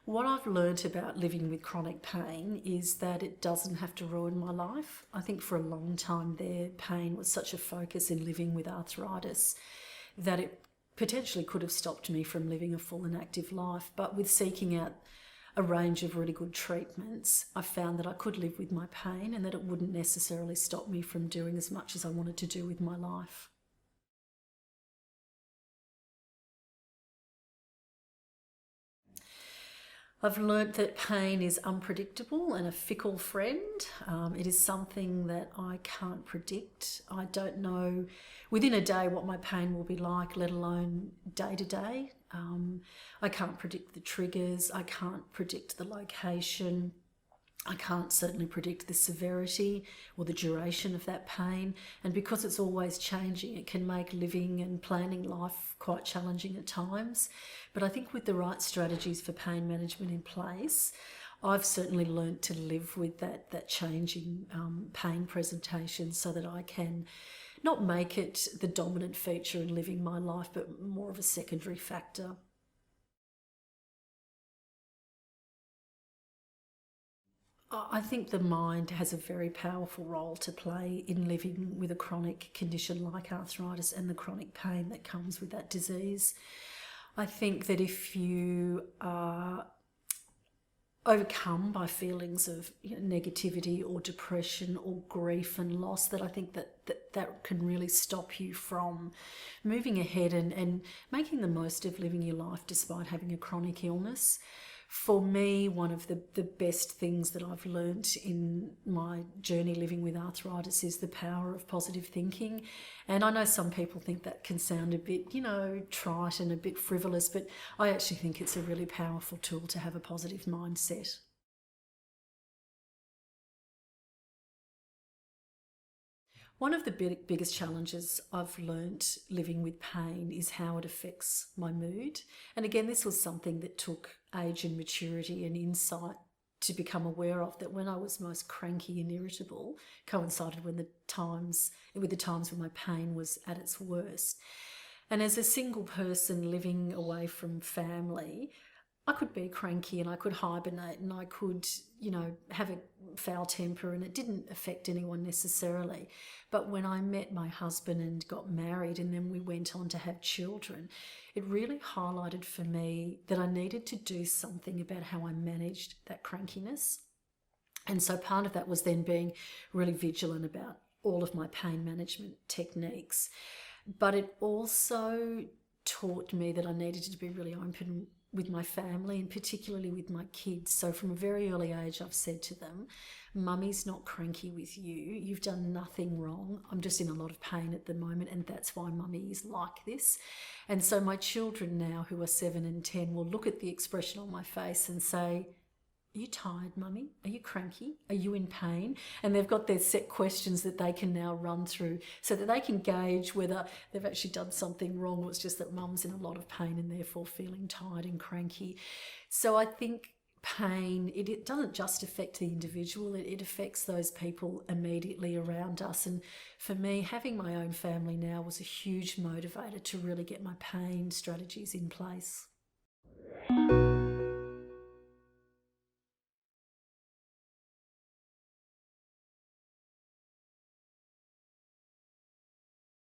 What I've learnt about living with chronic pain is that it doesn't have to ruin my life. I think for a long time there, pain was such a focus in living with arthritis that it potentially could have stopped me from living a full and active life. But with seeking out a range of really good treatments, I found that I could live with my pain and that it wouldn't necessarily stop me from doing as much as I wanted to do with my life. I've learnt that pain is unpredictable and a fickle friend. It is something that I can't predict. I don't know within a day what my pain will be like, let alone day to day. I can't predict the triggers. I can't predict the location. I can't certainly predict the severity or the duration of that pain. And because it's always changing, it can make living and planning life quite challenging at times. But I think with the right strategies for pain management in place, I've certainly learnt to live with that changing pain presentation so that I can not make it the dominant feature in living my life, but more of a secondary factor. I think the mind has a very powerful role to play in living with a chronic condition like arthritis and the chronic pain that comes with that disease. I think that if you are overcome by feelings of negativity or depression or grief and loss, that I think that can really stop you from moving ahead and making the most of living your life despite having a chronic illness. For me, one of the best things that I've learnt in my journey living with arthritis is the power of positive thinking. And I know some people think that can sound a bit, trite and a bit frivolous, but I actually think it's a really powerful tool to have a positive mindset. One of the biggest challenges I've learnt living with pain is how it affects my mood. And again, this was something that took age and maturity and insight to become aware of, that when I was most cranky and irritable coincided with the times when my pain was at its worst. And as a single person living away from family, I could be cranky and I could hibernate and I could, have a foul temper, and it didn't affect anyone necessarily. But when I met my husband and got married and then we went on to have children, it really highlighted for me that I needed to do something about how I managed that crankiness. And so part of that was then being really vigilant about all of my pain management techniques. But it also taught me that I needed to be really open with my family and particularly with my kids. So from a very early age, I've said to them, Mummy's not cranky with you. You've done nothing wrong. I'm just in a lot of pain at the moment, and that's why Mummy is like this. And so my children now, who are 7 and 10, will look at the expression on my face and say, are you tired, Mummy? Are you cranky? Are you in pain? And they've got their set questions that they can now run through so that they can gauge whether they've actually done something wrong or it's just that Mum's in a lot of pain and therefore feeling tired and cranky. So I think pain, it doesn't just affect the individual, it affects those people immediately around us. And for me, having my own family now was a huge motivator to really get my pain strategies in place.